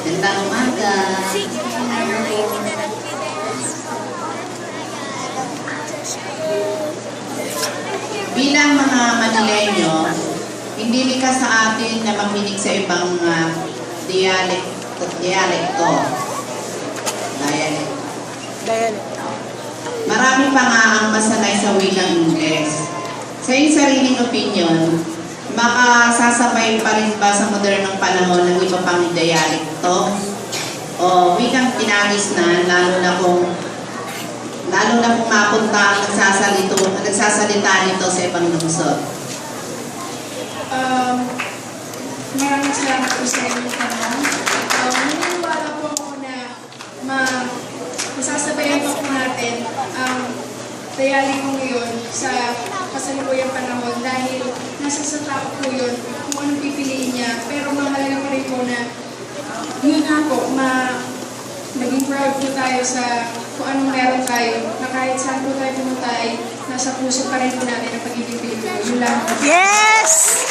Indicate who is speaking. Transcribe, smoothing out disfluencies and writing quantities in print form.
Speaker 1: Gandang umaga. Bilang mga Manileño, hindi likas sa atin na makinig sa ibang dialekto. Marami pa nga ang masanay sa wilang Ingles. Sa iyong sariling opinion, makasasabay pa rin ba sa modernong panahon ng iba pang dialekto? O wikang tinagis na, lalo na kung mapunta ang nagsasalita nito sa ibang lungsod?
Speaker 2: Maraming salamat po sa inyong tanong. Naniniwala po ako na masasabayan po natin ang dialekto ngayon sa kasalukuyang panahon dahil nasa sa tao po yun kung anong pipiliin niya. Pero mahalaga pa rin po na yun nga po, maging proud po tayo sa kung anong meron tayo, na kahit saan po tayo pumunta ay nasa puso pa rin po natin ang pagiging Pilipino. Yun lang.
Speaker 3: Yes!